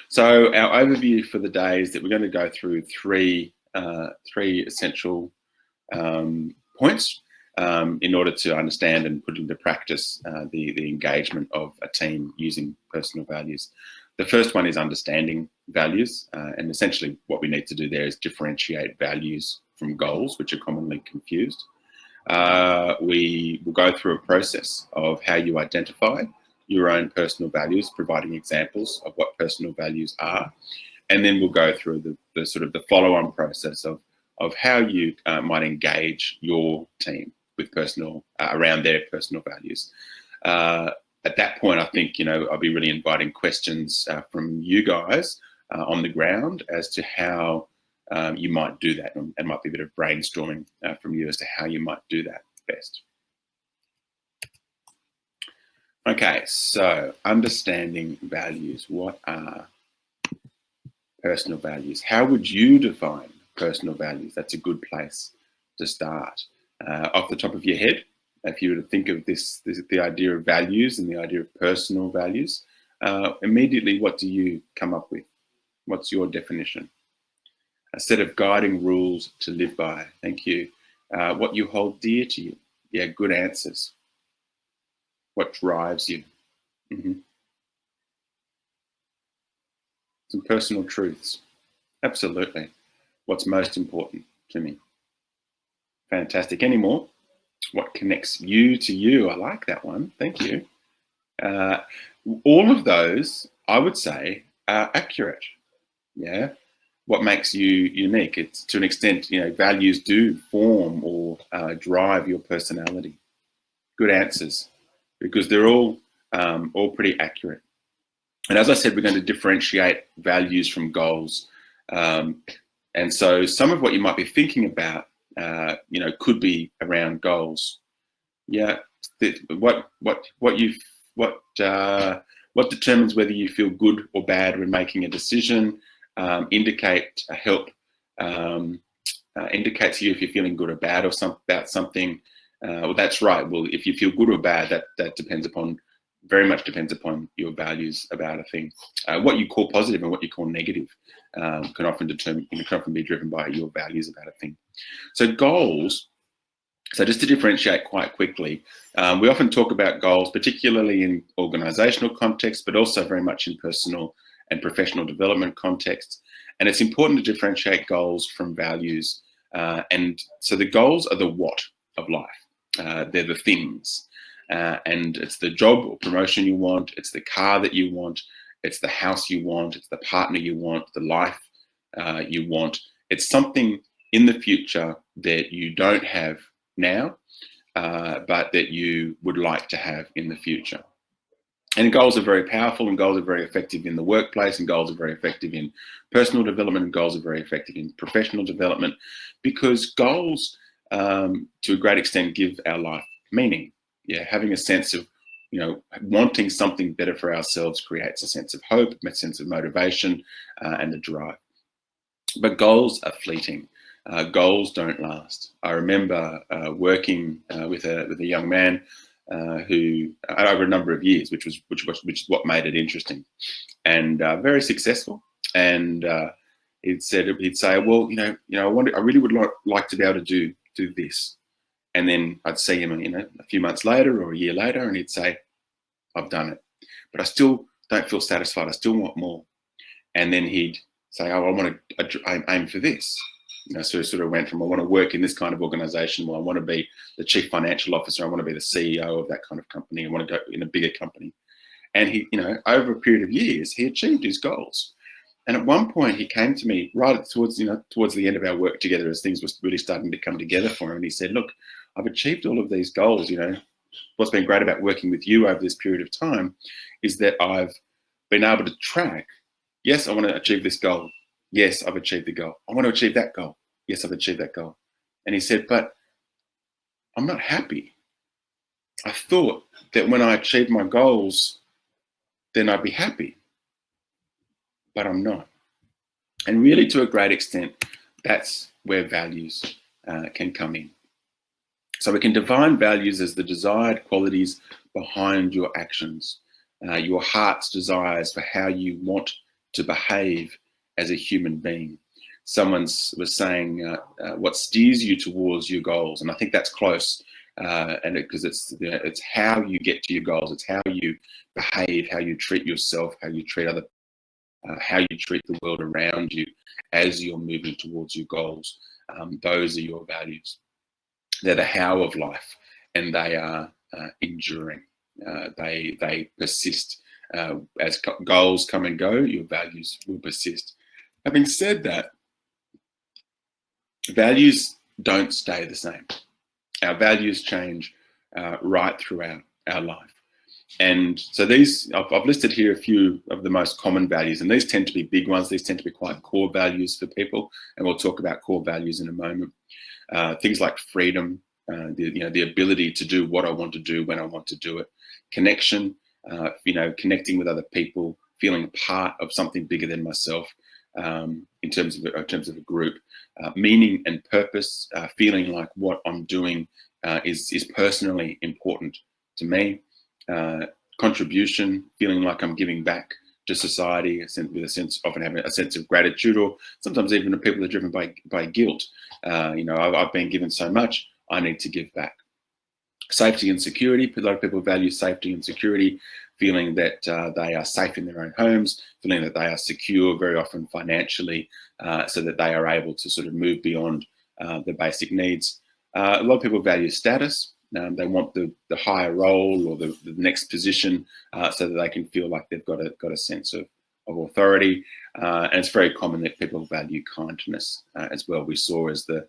So our overview for the day is that we're going to go through three essential points in order to understand and put into practice the engagement of a team using personal values. The first one is understanding values, and essentially what we need to do there is differentiate values from goals, which are commonly confused. We will go through a process of how you identify your own personal values, providing examples of what personal values are, and then we'll go through the sort of the follow-on process of how you might engage your team with around their personal values. At that point, I think, I'll be really inviting questions from you guys on the ground as to how you might do that, and might be a bit of brainstorming from you as to how you might do that best. Okay, so understanding values. What are personal values? How would you define personal values? That's a good place to start. Off the top of your head, if you were to think of the idea of values and the idea of personal values, immediately what do you come up with? What's your definition? A set of guiding rules to live by. Thank you. What you hold dear to you. Yeah, good answers. What drives you? Some personal truths. Absolutely. What's most important to me? Fantastic. Any more? What connects you to you? I like that one. Thank you. All of those, I would say, are accurate. Yeah. What makes you unique? It's to an extent, values do form or drive your personality. Good answers, because they're all pretty accurate. And as I said, we're going to differentiate values from goals. And so some of what you might be thinking about, could be around goals. Yeah, what determines whether you feel good or bad when making a decision? Indicates to you if you're feeling good or bad or about something. Well, that's right. Well, if you feel good or bad, that very much depends upon your values about a thing. What you call positive and what you call negative can often be driven by your values about a thing. So goals. So just to differentiate quite quickly, we often talk about goals, particularly in organisational contexts, but also very much in personal and professional development contexts. And it's important to differentiate goals from values. And so the goals are the what of life. They're the things. And it's the job or promotion you want. It's the car that you want. It's the house you want. It's the partner you want, the life you want. It's something in the future that you don't have now, but that you would like to have in the future. And goals are very powerful, and goals are very effective in the workplace, and goals are very effective in personal development, and goals are very effective in professional development, because goals, to a great extent, give our life meaning. Yeah, having a sense of, wanting something better for ourselves creates a sense of hope, a sense of motivation, and a drive. But goals are fleeting. Goals don't last. I remember working with a young man who over a number of years, which is what made it interesting, and very successful. And he'd say, well, I really would like to be able to do this. And then I'd see him, a few months later or a year later, and he'd say, I've done it, but I still don't feel satisfied. I still want more. And then he'd say, oh, I aim for this. So it sort of went from, I want to work in this kind of organization. Well, I want to be the chief financial officer. I want to be the CEO of that kind of company. I want to go in a bigger company. And he, over a period of years, he achieved his goals. And at one point he came to me right towards the end of our work together, as things were really starting to come together for him. And he said, look, I've achieved all of these goals. What's been great about working with you over this period of time is that I've been able to track, yes, I want to achieve this goal. Yes, I've achieved the goal. I want to achieve that goal. Yes, I've achieved that goal. And he said, but I'm not happy. I thought that when I achieved my goals, then I'd be happy. But I'm not. And really, to a great extent, that's where values can come in. So we can define values as the desired qualities behind your actions, your heart's desires for how you want to behave as a human being. Someone was saying, what steers you towards your goals? And I think that's close, and because it's how you get to your goals. It's how you behave, how you treat yourself, how you treat other, how you treat the world around you as you're moving towards your goals. Those are your values. They're the how of life, and they are enduring. They persist. As goals come and go, your values will persist. Having said that, values don't stay the same. Our values change right throughout our life. And so these, I've listed here a few of the most common values, and these tend to be big ones. These tend to be quite core values for people, and we'll talk about core values in a moment. Things like freedom, the ability to do what I want to do when I want to do it. Connection, connecting with other people, feeling part of something bigger than myself, in terms of a group. Meaning and purpose, feeling like what I'm doing is personally important to me. Contribution, feeling like I'm giving back to society, with a sense, often having a sense of gratitude, or sometimes even the people are driven by guilt. I've been given so much, I need to give back. Safety and security, a lot of people value safety and security, feeling that they are safe in their own homes, feeling that they are secure, very often financially, so that they are able to sort of move beyond the basic needs. A lot of people value status. They want the higher role or the next position, so that they can feel like they've got a sense of authority. And it's very common that people value kindness as well. We saw as the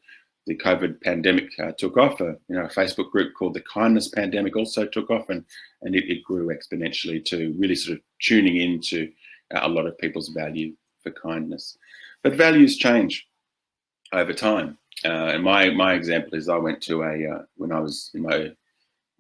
COVID pandemic took off, a Facebook group called the Kindness Pandemic also took off, and it grew exponentially to really sort of tuning into a lot of people's value for kindness. But values change over time. And my example is I went to when I was in my,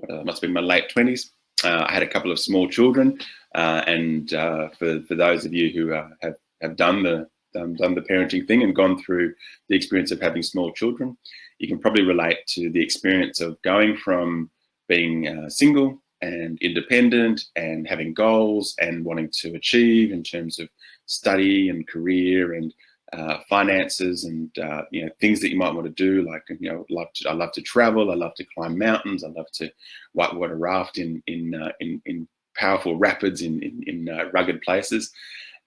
must have been my late 20s, I had a couple of small children, and for those of you who have done the parenting thing and gone through the experience of having small children, you can probably relate to the experience of going from being single and independent and having goals and wanting to achieve in terms of study and career and finances and things that you might want to do, like I love to travel, I love to climb mountains, I love to whitewater raft in powerful rapids in rugged places.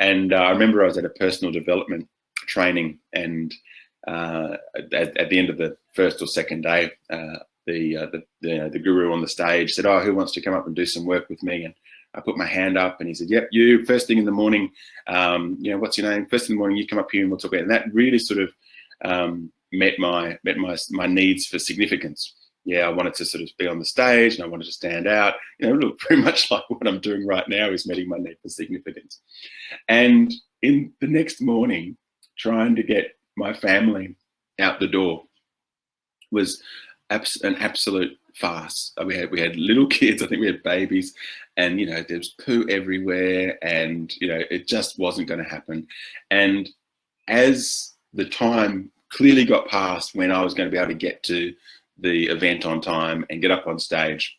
And I remember I was at a personal development training, and at the end of the first or second day, the guru on the stage said, "Oh, who wants to come up and do some work with me?" And I put my hand up, and he said, "Yep, you. First thing in the morning, what's your name? First thing in the morning, you come up here, and we'll talk about it." And that really sort of met my needs for significance. Yeah, I wanted to sort of be on the stage, and I wanted to stand out. Look, pretty much like what I'm doing right now is meeting my need for significance. And in the next morning, trying to get my family out the door was an absolute farce. We had little kids. I think we had babies, and there was poo everywhere, and it just wasn't going to happen. And as the time clearly got past when I was going to be able to get to the event on time and get up on stage,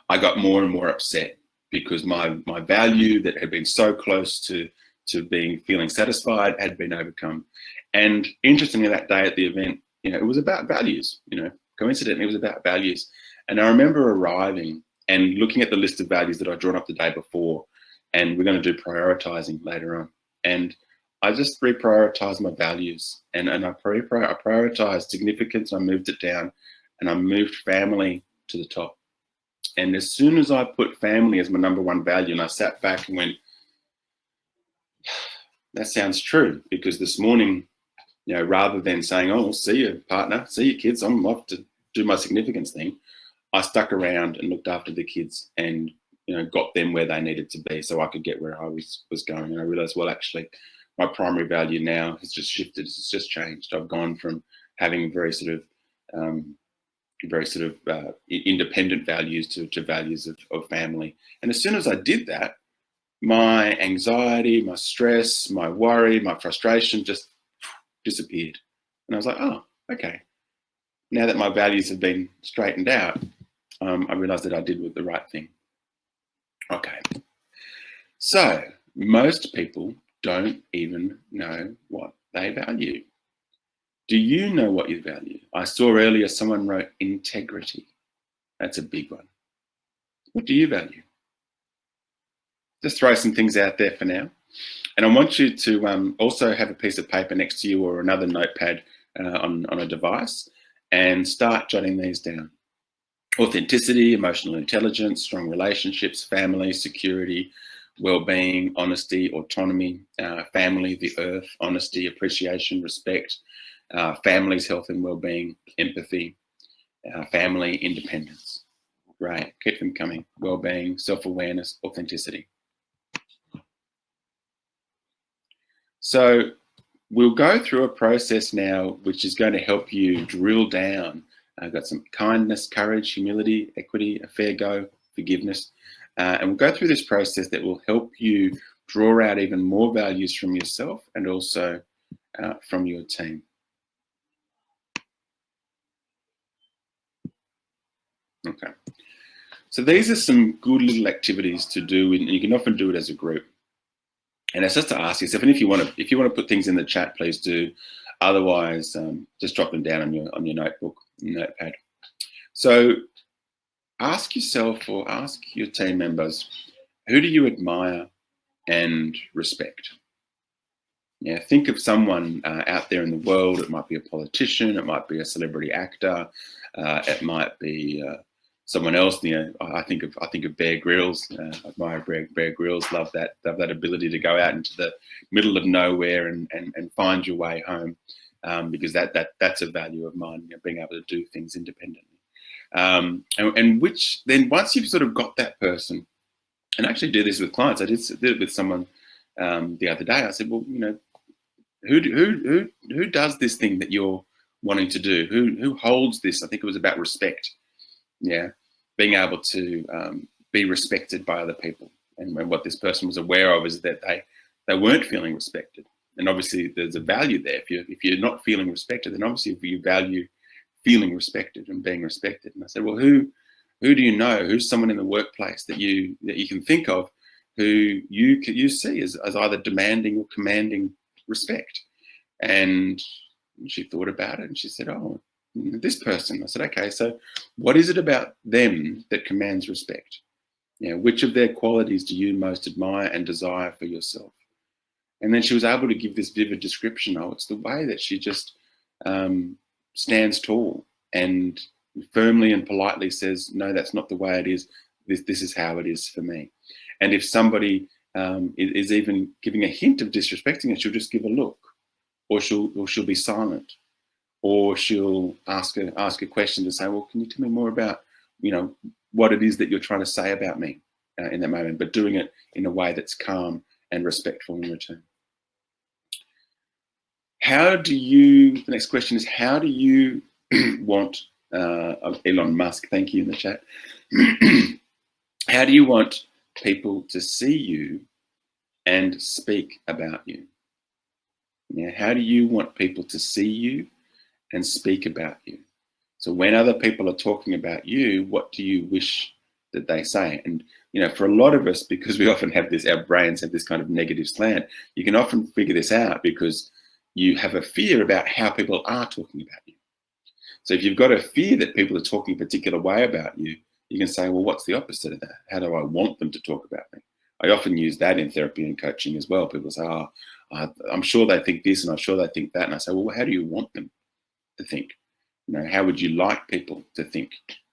I got more and more upset because my value that had been so close to feeling satisfied had been overcome. And interestingly, that day at the event, it was about values. Coincidentally, it was about values. And I remember arriving and looking at the list of values that I'd drawn up the day before, and we're going to do prioritizing later on. And I just reprioritized my values, and I prioritized significance. I moved it down, and I moved family to the top. And as soon as I put family as my number one value, and I sat back and went, that sounds true, because this morning, rather than saying, "Oh, we'll see you, partner, see you kids, I'm off to do my significance thing," I stuck around and looked after the kids and, got them where they needed to be so I could get where I was going. And I realized, well, actually, my primary value now has just shifted. It's just changed. I've gone from having very sort of independent values to values of family. And as soon as I did that, my anxiety, my stress, my worry, my frustration just disappeared. And I was like, oh, okay. Now that my values have been straightened out, I realized that I did the right thing. Okay. So Most people don't even know what they value. Do you know what you value? I saw earlier someone wrote integrity. That's a big one. What do you value? Just throw some things out there for now. And I want you to also have a piece of paper next to you or another notepad on a device and start jotting these down. Authenticity, emotional intelligence, strong relationships, family, security, well-being, honesty, autonomy, family, the earth, honesty, appreciation, respect, family's health and well-being, empathy, family, independence. Great, keep them coming. Well-being, self-awareness, authenticity. So we'll go through a process now which is going to help you drill down. I've got some kindness, courage, humility, equity, a fair go, forgiveness. And we'll go through this process that will help you draw out even more values from yourself and also from your team. Okay. So these are some good little activities to do, and you can often do it as a group. And it's just to ask yourself, and if you want to put things in the chat, please do. Otherwise, just drop them down on your notebook, notepad. So ask yourself or ask your team members, who do you admire and respect? Yeah, think of someone out there in the world. It might be a politician, it might be a celebrity actor, it might be someone else. You know, I think of Bear Grylls. I admire Bear Grylls. Love that ability to go out into the middle of nowhere and find your way home, because that's a value of mine. You know, being able to do things independently. And which then once you've sort of got that person, and I actually do this with clients. I did it with someone the other day. I said, well, you know, who does this thing that you're wanting to do? Who holds this? I think it was about respect. Yeah, being able to be respected by other people. And what this person was aware of is that they weren't feeling respected. And obviously there's a value there. If you're not feeling respected, then obviously you value feeling respected and being respected. And I said, well, who do you know? Who's someone in the workplace that you can think of who you see as either demanding or commanding respect? And she thought about it and she said, oh, this person. I said, okay, so what is it about them that commands respect? You know, which of their qualities do you most admire and desire for yourself? And then she was able to give this vivid description. Oh, it's the way that she just stands tall and firmly and politely says, no, that's not the way it is. This is how it is for me. And if somebody is even giving a hint of disrespecting it, she'll just give a look, or she'll be silent, or she'll ask a question to say, well, can you tell me more about, you know, what it is that you're trying to say about me in that moment, but doing it in a way that's calm and respectful in return. The next question is, how do you want, Elon Musk, thank you in the chat. How do you want people to see you and speak about you? Yeah, how do you want people to see you and speak about you? So when other people are talking about you, what do you wish that they say? And, you know, for a lot of us, because we often have this, our brains have this kind of negative slant, you can often figure this out because you have a fear about how people are talking about you. So if you've got a fear that people are talking a particular way about you, you can say, well, what's the opposite of that? How do I want them to talk about me? I often use that in therapy and coaching as well. People say, oh, I'm sure they think this and I'm sure they think that. And I say, well, how do you want them to think? You know, how would you like people to think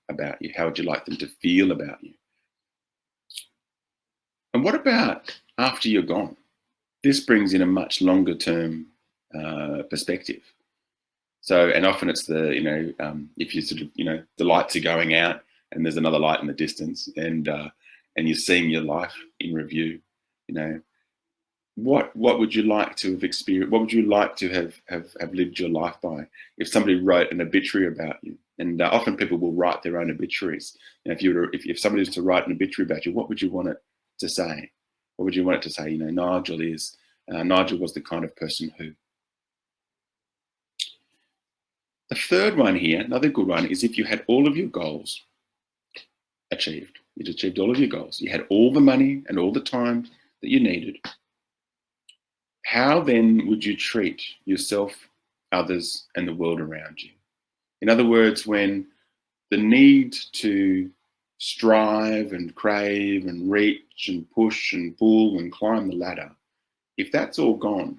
about you? How would you like them to feel about you? And what about after you're gone? This brings in a much longer term perspective. So, and often it's the, you know, if you sort of, you know, the lights are going out and there's another light in the distance, and you're seeing your life in review, you know, what would you like to have experienced? What would you like to have lived your life by? If somebody wrote an obituary about you, and often people will write their own obituaries. You know, if somebody was to write an obituary about you, what would you want it to say? What would you want it to say? You know, Nigel was the kind of person who. The third one here, another good one, is if you had all of your goals achieved. You'd achieved all of your goals. You had all the money and all the time that you needed, how then would you treat yourself, others, and the world around you? In other words, when the need to strive and crave and reach and push and pull and climb the ladder, if that's all gone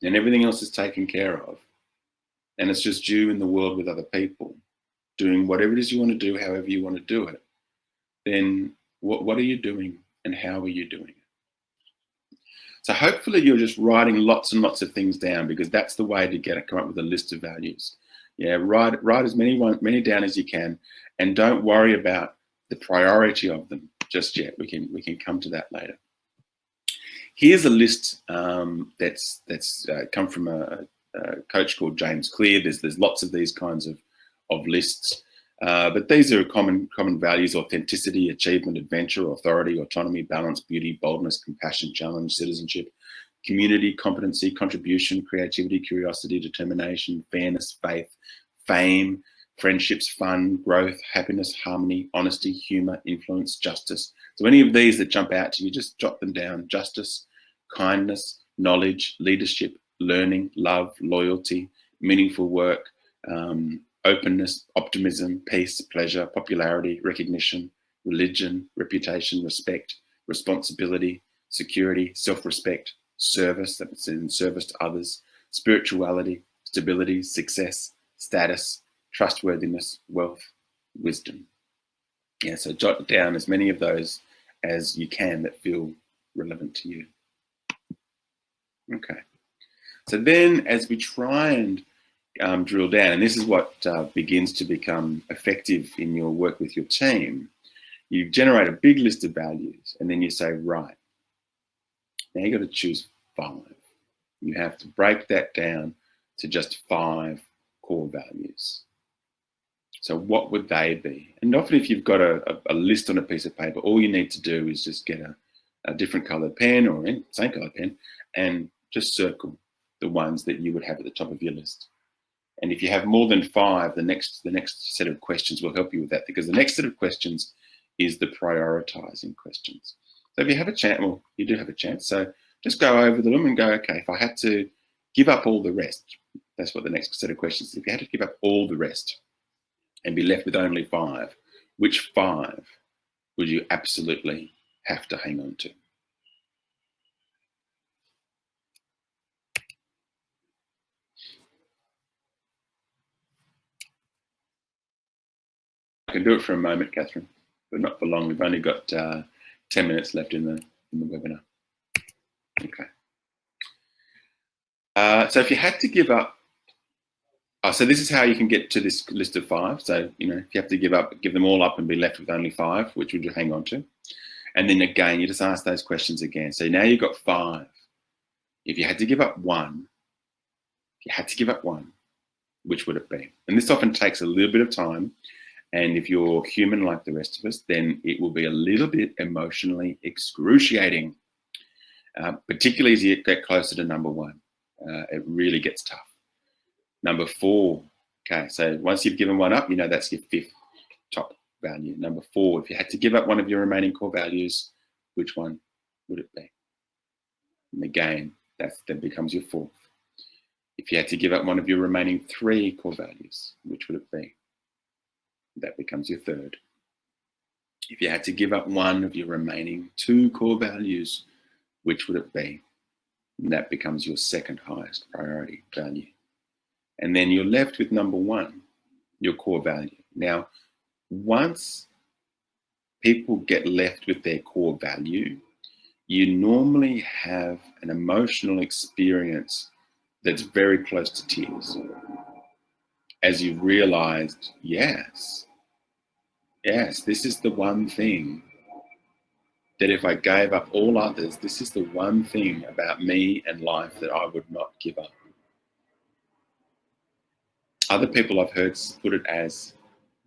and everything else is taken care of, and it's just you in the world with other people, doing whatever it is you want to do, however you want to do it, then what are you doing and how are you doing it? So hopefully you're just writing lots and lots of things down, because that's the way to come up with a list of values. Yeah, write as many down as you can, and don't worry about the priority of them just yet. We can come to that later. Here's a list that's come from a coach called James Clear. There's lots of these kinds of lists, but these are common values: authenticity, achievement, adventure, authority, autonomy, balance, beauty, boldness, compassion, challenge, citizenship, community, competency, contribution, creativity, curiosity, determination, fairness, faith, fame, friendships, fun, growth, happiness, harmony, honesty, humor, influence, justice. So any of these that jump out to you, just jot them down: justice, kindness, knowledge, leadership, learning, love, loyalty, meaningful work, openness, optimism, peace, pleasure, popularity, recognition, religion, reputation, respect, responsibility, security, self-respect, service, that's in service to others, spirituality, stability, success, status, trustworthiness, wealth, wisdom. Yeah, so jot down as many of those as you can that feel relevant to you. Okay. So then as we try and drill down, and this is what begins to become effective in your work with your team, you generate a big list of values, and then you say, right, now you've got to choose 5. You have to break that down to just 5 core values. So what would they be? And often if you've got a list on a piece of paper, all you need to do is just get a different colored pen or a same colored pen and just circle the ones that you would have at the top of your list. And if you have more than 5, the next set of questions will help you with that, because the next set of questions is the prioritizing questions. So if you have a chance, well, you do have a chance, so just go over them and go, okay, if I had to give up all the rest, that's what the next set of questions is. If you had to give up all the rest and be left with only 5, which 5 would you absolutely have to hang on to? I can do it for a moment, Catherine, but not for long. We've only got 10 minutes left in the webinar. Okay. So if you had to give up, so this is how you can get to this list of 5. So, if you have to give them all up and be left with only 5, which would you hang on to? And then again, you just ask those questions again. So now you've got 5. If you had to give up one, which would it be? And this often takes a little bit of time. And if you're human like the rest of us, then it will be a little bit emotionally excruciating, particularly as you get closer to number 1. It really gets tough. Number 4, okay, so once you've given one up, that's your 5th top value. Number 4, if you had to give up one of your remaining core values, which one would it be? And again, that becomes your 4th. If you had to give up one of your remaining 3 core values, which would it be? That becomes your 3rd. If you had to give up one of your remaining 2 core values, which would it be? And that becomes your 2nd highest priority value. And then you're left with number 1, your core value. Now, once people get left with their core value, you normally have an emotional experience that's very close to tears, as you've realized, yes, this is the one thing that if I gave up all others, this is the one thing about me and life that I would not give up. Other people I've heard put it as,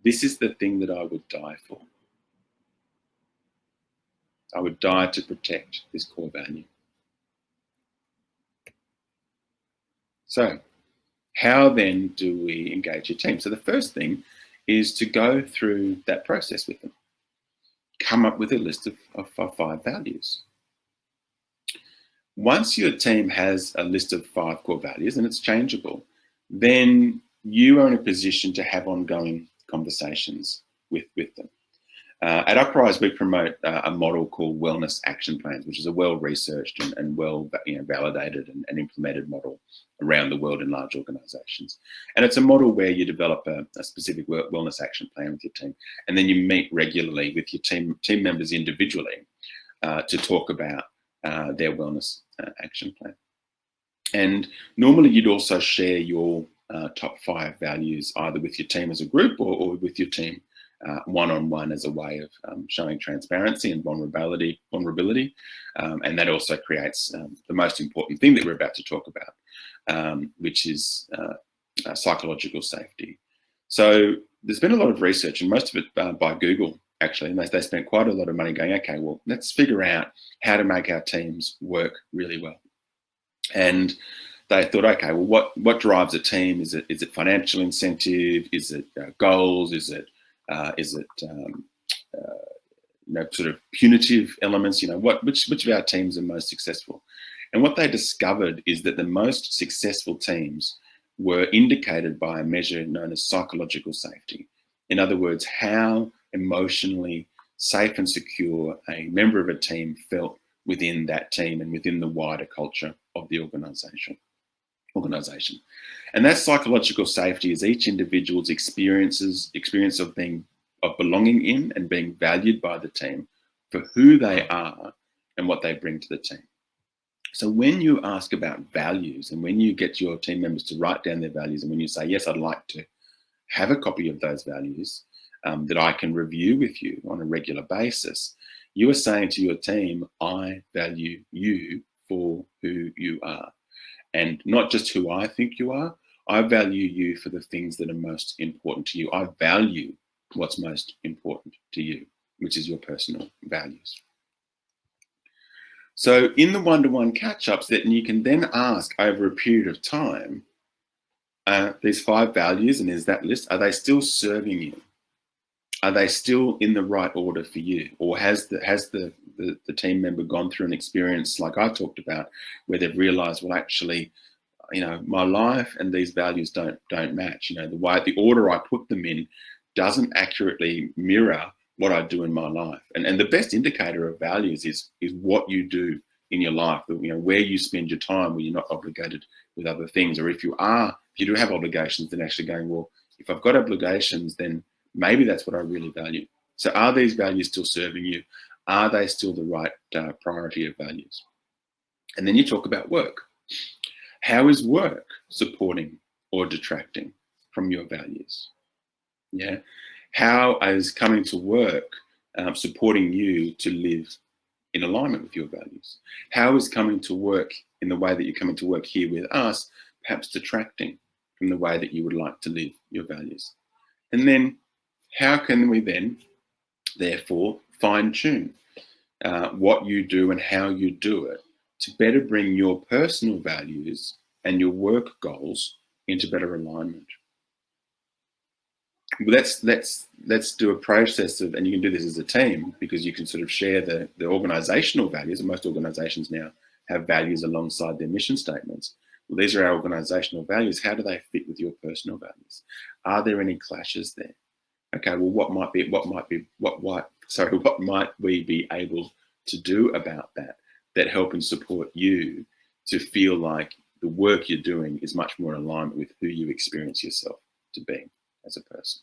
this is the thing that I would die for. I would die to protect this core value. So how then do we engage your team? So the first thing is to go through that process with them. Come up with a list of 5 values. Once your team has a list of 5 core values, and it's changeable, then you are in a position to have ongoing conversations with them. At Uprise, we promote a model called wellness action plans, which is a well-researched and well validated and implemented model around the world in large organisations. And it's a model where you develop a specific wellness action plan with your team, and then you meet regularly with your team members individually to talk about their wellness action plan. And normally you'd also share your top 5 values either with your team as a group or with your team one-on-one as a way of showing transparency and vulnerability. And that also creates the most important thing that we're about to talk about, which is psychological safety. So there's been a lot of research, and most of it by Google, actually, and they spent quite a lot of money going, okay, well, let's figure out how to make our teams work really well. And they thought, okay, well, what drives a team? Is it financial incentive? Is it goals? Is it sort of punitive elements? Which of our teams are most successful? And what they discovered is that the most successful teams were indicated by a measure known as psychological safety. In other words, how emotionally safe and secure a member of a team felt within that team and within the wider culture of the organisation. And that psychological safety is each individual's experience of belonging in and being valued by the team for who they are and what they bring to the team. So when you ask about values, and when you get your team members to write down their values, and when you say, yes, I'd like to have a copy of those values that I can review with you on a regular basis, you are saying to your team, I value you for who you are. And not just who I think you are, I value you for the things that are most important to you. I value what's most important to you, which is your personal values. So in the one-to-one catch-ups, that you can then ask over a period of time, these 5 values and there's that list, are they still serving you? Are they still in the right order for you? Or has the team member gone through an experience like I talked about, where they've realized, well, actually, my life and these values don't match. The order I put them in doesn't accurately mirror what I do in my life. And the best indicator of values is what you do in your life, where you spend your time, where you're not obligated with other things. Or if you do have obligations, then actually going, well, if I've got obligations, then maybe that's what I really value. So are these values still serving you? Are they still the right priority of values? And then you talk about work. How is work supporting or detracting from your values? Yeah. How is coming to work supporting you to live in alignment with your values? How is coming to work in the way that you're coming to work here with us perhaps detracting from the way that you would like to live your values? And then how can we then, therefore, fine-tune what you do and how you do it to better bring your personal values and your work goals into better alignment? Let's do a process of, and you can do this as a team, because you can sort of share the organisational values, and most organisations now have values alongside their mission statements. Well, these are our organisational values. How do they fit with your personal values? Are there any clashes there? Okay, well, what might we be able to do about that help and support you to feel like the work you're doing is much more in alignment with who you experience yourself to be as a person?